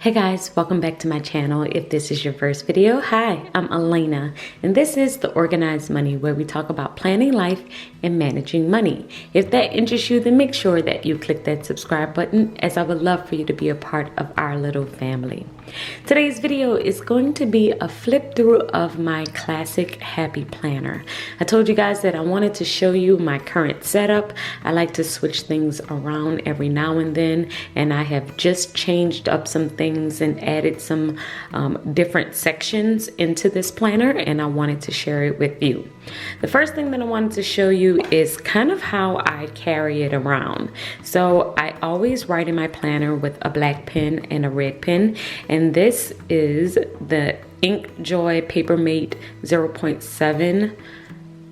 Hey guys, welcome back to my channel. If this is your first video, hi, I'm Alaina, and this is The Organized Money, where we talk about planning life and managing money. If that interests you, then make sure that you click that subscribe button, as I would love for you to be a part of our little family. Today's video is going to be a flip through of my classic Happy Planner. I told you guys that I wanted to show you my current setup. I like to switch things around every now and then, and I have just changed up some things and added some different sections into this planner, and I wanted to share it with you. The first thing that I wanted to show you is kind of how I carry it around. So I always write in my planner with a black pen and a red pen, and this is the InkJoy Papermate 0.7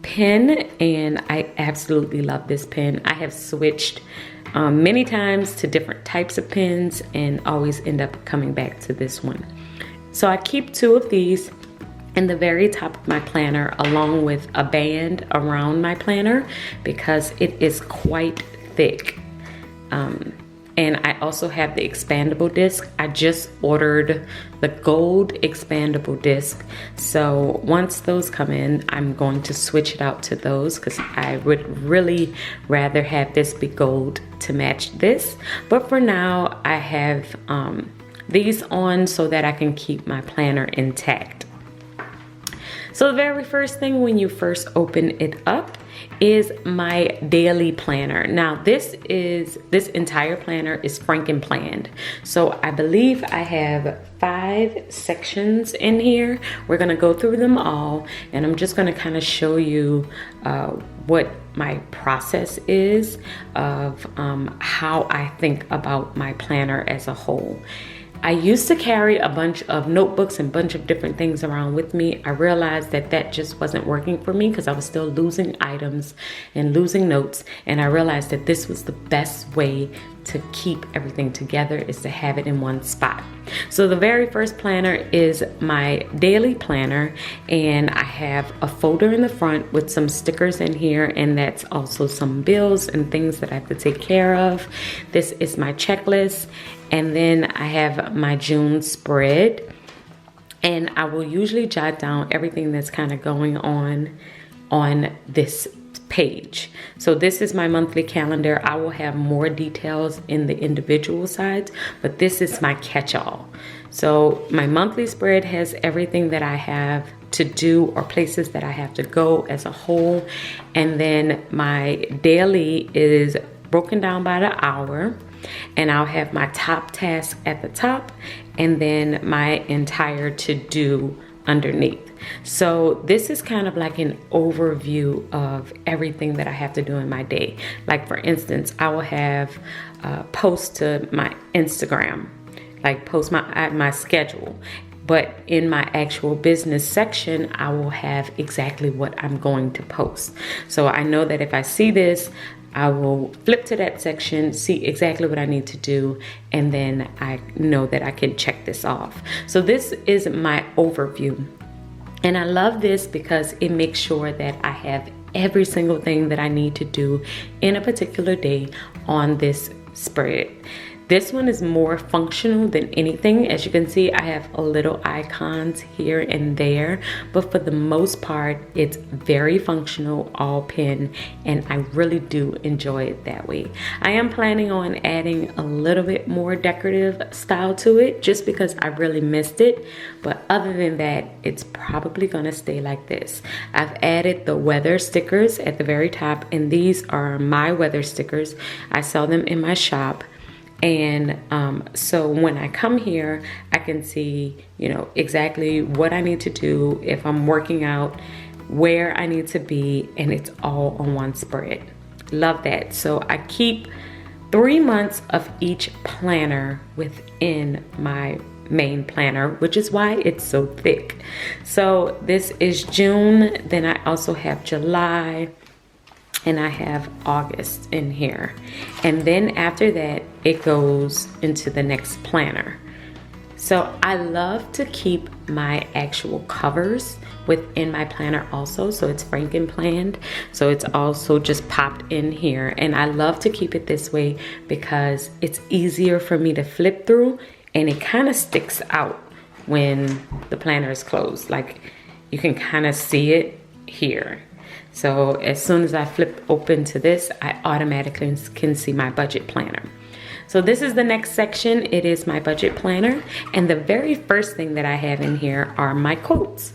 pen, and I absolutely love this pen. I have switched many times to different types of pens and always end up coming back to this one. So I keep two of these in the very top of my planner, along with a band around my planner because it is quite thick. And I also have the expandable disc. I just ordered the gold expandable disc. So once those come in, I'm going to switch it out to those because I would really rather have this be gold to match this. But for now, I have these on so that I can keep my planner intact. So the very first thing when you first open it up is my daily planner. Now this entire planner is frankenplanned. So I believe I have 5 sections in here. We're gonna go through them all, and I'm just gonna kind of show you what my process is of how I think about my planner as a whole. I used to carry a bunch of notebooks and a bunch of different things around with me. I realized that that just wasn't working for me because I was still losing items and losing notes. And I realized that this was the best way to keep everything together, is to have it in one spot. So the very first planner is my daily planner, and I have a folder in the front with some stickers in here, and that's also some bills and things that I have to take care of. This is my checklist, and then I have my June spread, and I will usually jot down everything that's kind of going on this page. So this is my monthly calendar. I will have more details in the individual sides, but this is my catch-all. So my monthly spread has everything that I have to do or places that I have to go as a whole, and then my daily is broken down by the hour, and I'll have my top task at the top and then my entire to-do underneath. So this is kind of like an overview of everything that I have to do in my day. Like for instance, I will have posts to my Instagram, like post my schedule. But in my actual business section, I will have exactly what I'm going to post. So I know that if I see this, I will flip to that section, see exactly what I need to do, and then I know that I can check this off. So this is my overview. And I love this because it makes sure that I have every single thing that I need to do in a particular day on this spread. This one is more functional than anything. As you can see, I have a little icons here and there, but for the most part, it's very functional, all pen, and I really do enjoy it that way. I am planning on adding a little bit more decorative style to it just because I really missed it, but other than that, it's probably gonna stay like this. I've added the weather stickers at the very top, and these are my weather stickers. I sell them in my shop. And so when I come here, I can see, you know, exactly what I need to do, if I'm working out, where I need to be, and it's all on one spread. Love that. So I keep 3 months of each planner within my main planner, which is why it's so thick. So this is June, then I also have July, and I have August in here. And then after that, it goes into the next planner. So I love to keep my actual covers within my planner also. So it's frankenplanned. So it's also just popped in here. And I love to keep it this way because it's easier for me to flip through and it kind of sticks out when the planner is closed. Like you can kind of see it here. So as soon as I flip open to this, I automatically can see my budget planner. So this is the next section. It is my budget planner. And the very first thing that I have in here are my quotes.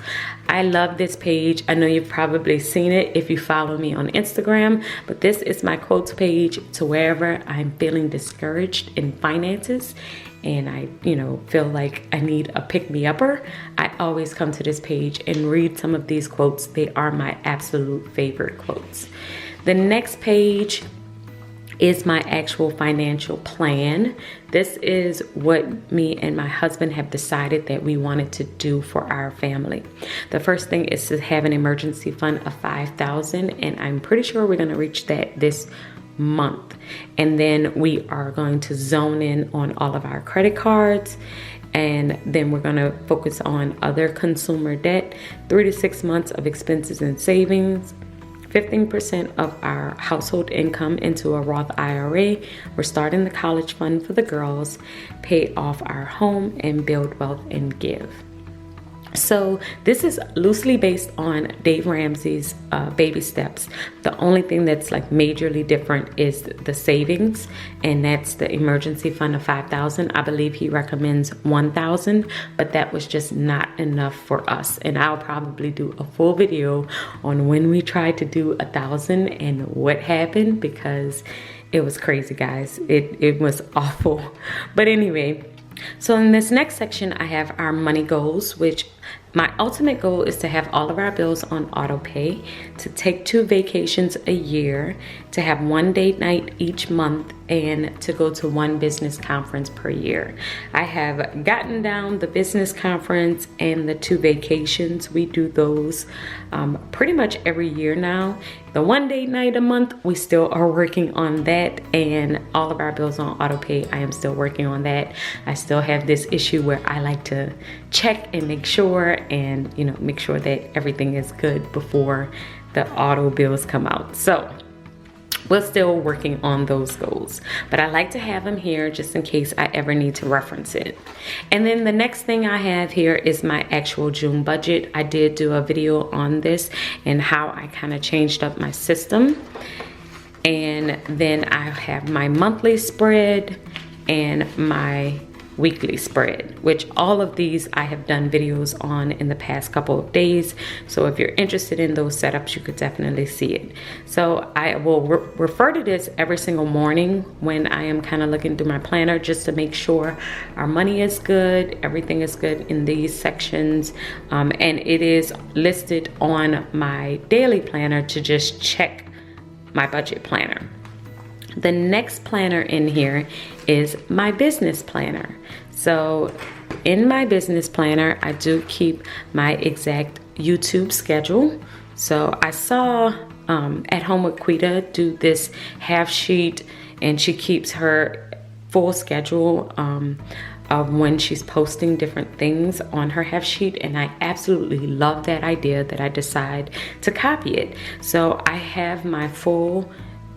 I love this page. I know you've probably seen it if you follow me on Instagram, but this is my quotes page to wherever I'm feeling discouraged in finances and I, feel like I need a pick-me-upper. I always come to this page and read some of these quotes. They are my absolute favorite quotes. The next page is my actual financial plan. This is what me and my husband have decided that we wanted to do for our family. The first thing is to have an emergency fund of $5,000, and I'm pretty sure we're gonna reach that this month. And then we are going to zone in on all of our credit cards, and then we're gonna focus on other consumer debt, 3 to 6 months of expenses and savings, 15% of our household income into a Roth IRA. We're starting the college fund for the girls, pay off our home, and build wealth and give. So this is loosely based on Dave Ramsey's baby steps. The only thing that's like majorly different is the savings, and that's the emergency fund of $5,000. I believe he recommends $1,000, but that was just not enough for us. And I'll probably do a full video on when we tried to do $1,000 and what happened, because it was crazy, guys. It was awful. But anyway, so in this next section, I have our money goals, which my ultimate goal is to have all of our bills on auto pay, to take 2 vacations a year, to have 1 date night each month, and to go to 1 business conference per year. I have gotten down the business conference and the 2 vacations. We do those pretty much every year now. The 1 date night a month, we still are working on that, and all of our bills on auto pay, I am still working on that. I still have this issue where I like to check and make sure, and make sure that everything is good before the auto bills come out. So we're still working on those goals, but I like to have them here just in case I ever need to reference it. And then the next thing I have here is my actual June budget. I did do a video on this and how I kind of changed up my system. And then I have my monthly spread and my weekly spread, which all of these I have done videos on in the past couple of days. So if you're interested in those setups, you could definitely see it. So I will refer to this every single morning when I am kind of looking through my planner, just to make sure our money is good, everything is good in these sections. And it is listed on my daily planner to just check my budget planner. The next planner in here is my business planner. So in my business planner, I do keep my exact YouTube schedule. So I saw At Home with Quita do this half sheet, and she keeps her full schedule of when she's posting different things on her half sheet, and I absolutely love that idea that I decide to copy it. So I have my full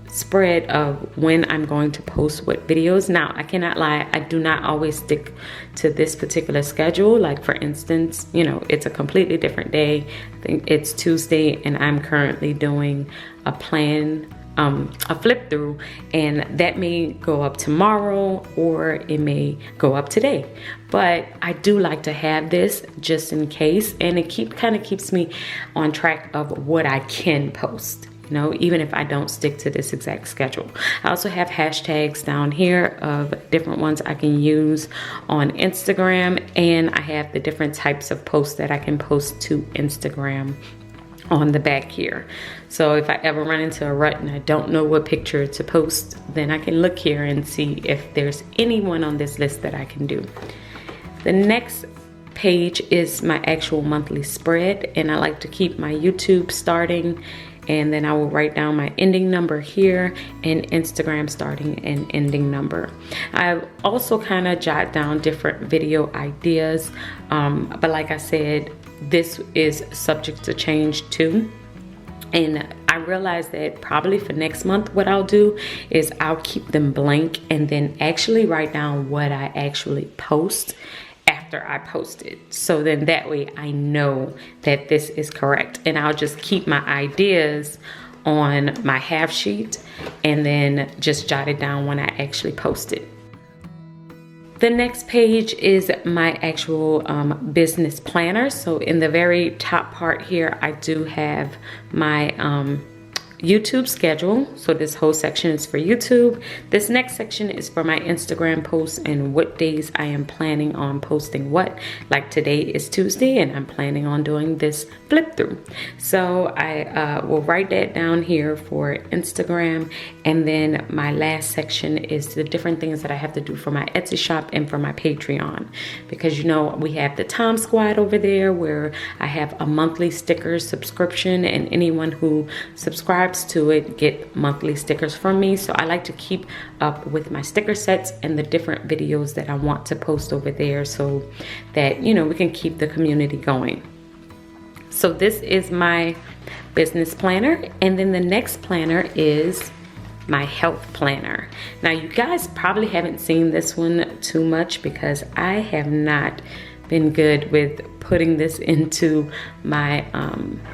spread of when I'm going to post what videos. Now, I cannot lie, I do not always stick to this particular schedule. Like for instance, it's a completely different day. I think it's Tuesday, and I'm currently doing a flip through, and that may go up tomorrow or it may go up today. But I do like to have this just in case, and it kind of keeps me on track of what I can post, even if I don't stick to this exact schedule. I also have hashtags down here of different ones I can use on Instagram, and I have the different types of posts that I can post to Instagram on the back here. So if I ever run into a rut and I don't know what picture to post, then I can look here and see if there's anyone on this list that I can do. The next page is my actual monthly spread, and I like to keep my YouTube starting, and then I will write down my ending number here and Instagram starting and ending number. I also kind of jot down different video ideas, but like I said, this is subject to change too. And I realized that probably for next month, what I'll do is I'll keep them blank and then actually write down what I actually post after I post it. So then that way I know that this is correct. And I'll just keep my ideas on my half sheet and then just jot it down when I actually post it. The next page is my actual business planner. So in the very top part here, I do have my YouTube schedule. So this whole section is for YouTube. This next section is for my Instagram posts and what days I am planning on posting what. Like today is Tuesday and I'm planning on doing this flip through. So I will write that down here for Instagram. And then my last section is the different things that I have to do for my Etsy shop and for my Patreon. Because you know, we have the Time Squad over there where I have a monthly sticker subscription, and anyone who subscribes to it get monthly stickers from me. So I like to keep up with my sticker sets and the different videos that I want to post over there so that, you know, we can keep the community going. So this is my business planner. And then the next planner is my health planner. Now you guys probably haven't seen this one too much because I have not been good with putting this into my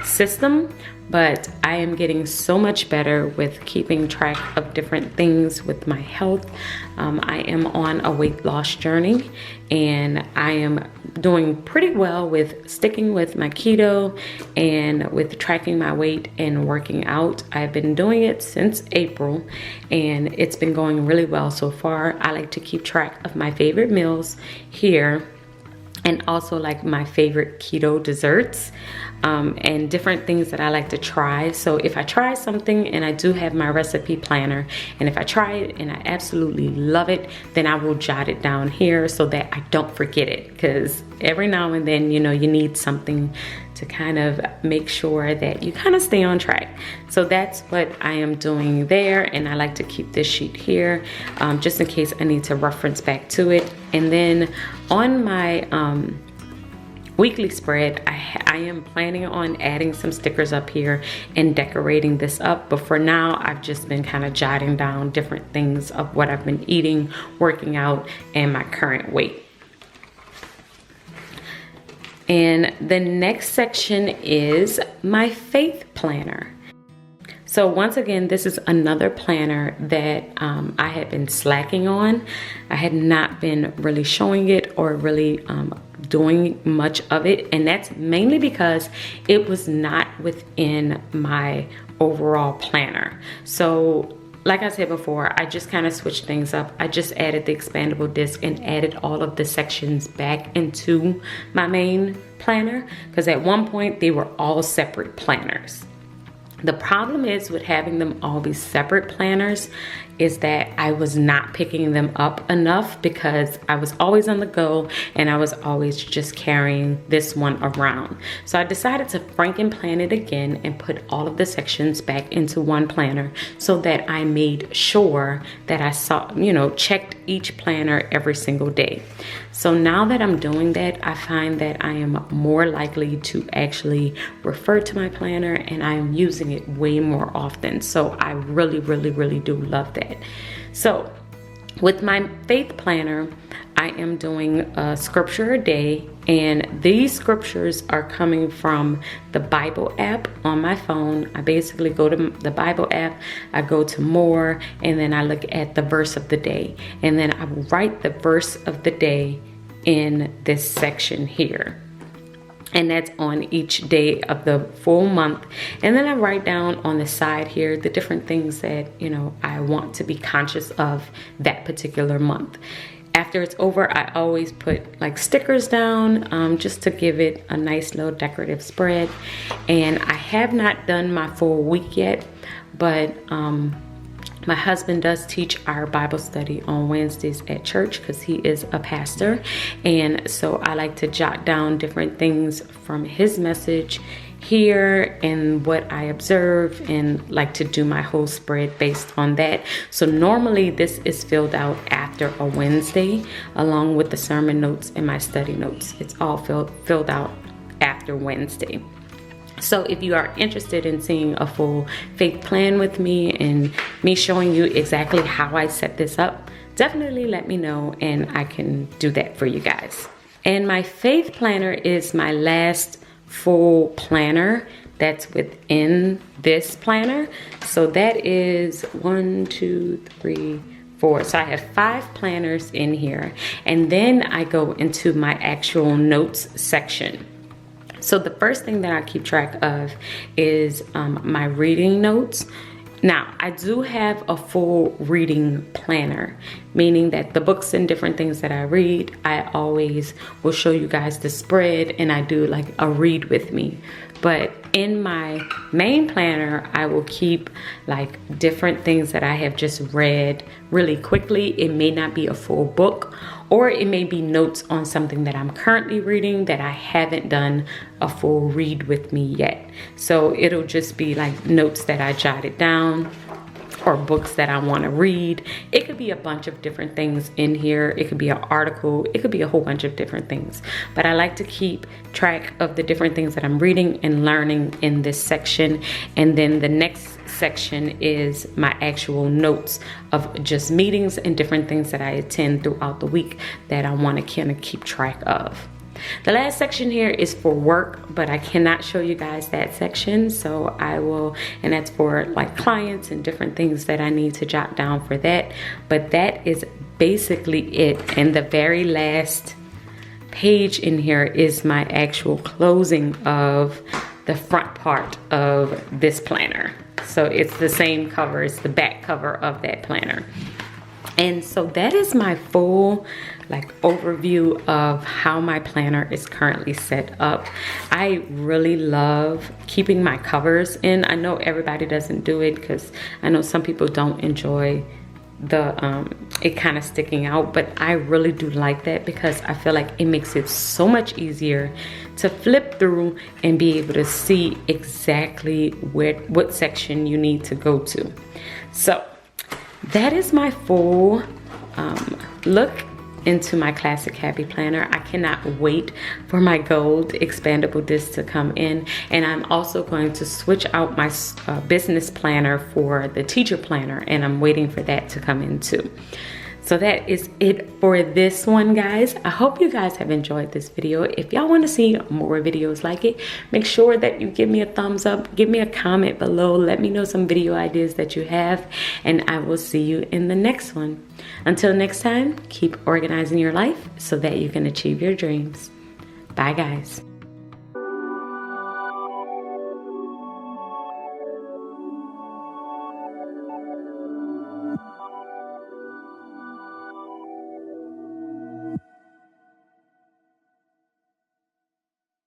system, but I am getting so much better with keeping track of different things with my health. I am on a weight loss journey and I am doing pretty well with sticking with my keto and with tracking my weight and working out. I've been doing it since April and it's been going really well so far. I like to keep track of my favorite meals here, and also like my favorite keto desserts and different things that I like to try. So if I try something, and I do have my recipe planner, and if I try it and I absolutely love it, then I will jot it down here so that I don't forget it, because every now and then, you know, you need something to kind of make sure that you kind of stay on track. So that's what I am doing there, and I like to keep this sheet here just in case I need to reference back to it. And then on my weekly spread, I am planning on adding some stickers up here and decorating this up, but for now I've just been kind of jotting down different things of what I've been eating, working out, and my current weight. And the next section is my faith planner. So once again, this is another planner that I had been slacking on. I had not been really showing it or really doing much of it. And that's mainly because it was not within my overall planner. So like I said before, I just kind of switched things up. I just added the expandable disc and added all of the sections back into my main planner, because at one point they were all separate planners. The problem is with having them all be separate planners is that I was not picking them up enough because I was always on the go and I was always just carrying this one around. So I decided to frankenplan it again and put all of the sections back into one planner so that I made sure that I saw, you know, checked each planner every single day. So now that I'm doing that, I find that I am more likely to actually refer to my planner and I am using it way more often. So I really, really, really do love that. So with my faith planner, I am doing a scripture a day, and these scriptures are coming from the Bible app on my phone. I basically go to the Bible app, I go to more, and then I look at the verse of the day, and then I write the verse of the day in this section here. And that's on each day of the full month. And then I write down on the side here the different things that, you know, I want to be conscious of that particular month. After it's over, I always put like stickers down just to give it a nice little decorative spread. And I have not done my full week yet, but my husband does teach our Bible study on Wednesdays at church because he is a pastor. And so I like to jot down different things from his message here and what I observe, and like to do my whole spread based on that. So normally this is filled out after a Wednesday along with the sermon notes and my study notes. It's all filled out after Wednesday. So if you are interested in seeing a full faith plan with me and me showing you exactly how I set this up, definitely let me know and I can do that for you guys. And my faith planner is my last full planner that's within this planner. So that is 1, 2, 3, 4. So I have 5 planners in here. And then I go into my actual notes section. So the first thing that I keep track of is my reading notes. Now, I do have a full reading planner, meaning that the books and different things that I read, I always will show you guys the spread and I do like a read with me. But in my main planner, I will keep like different things that I have just read really quickly. It may not be a full book, or it may be notes on something that I'm currently reading that I haven't done a full read with me yet. So it'll just be like notes that I jotted down or books that I want to read. It could be a bunch of different things in here. It could be an article. It could be a whole bunch of different things. But I like to keep track of the different things that I'm reading and learning in this section. And then the next section is my actual notes of just meetings and different things that I attend throughout the week that I want to kind of keep track of. The last section here is for work, but I cannot show you guys that section, so I will, and that's for like clients and different things that I need to jot down for that. But that is basically it. And the very last page in here is my actual closing of the front part of this planner. So it's the same cover, it's the back cover of that planner. And so that is my full like overview of how my planner is currently set up. I really love keeping my covers in. I know everybody doesn't do it because I know some people don't enjoy the it kind of sticking out, but I really do like that because I feel like it makes it so much easier to flip through and be able to see exactly what section you need to go to. So that is my full look into my classic happy planner. I cannot wait for my gold expandable disc to come in, and I'm also going to switch out my business planner for the teacher planner, and I'm waiting for that to come in too. So that is it for this one, guys. I hope you guys have enjoyed this video. If y'all want to see more videos like it, make sure that you give me a thumbs up, give me a comment below, let me know some video ideas that you have, and I will see you in the next one. Until next time, keep organizing your life so that you can achieve your dreams. Bye, guys.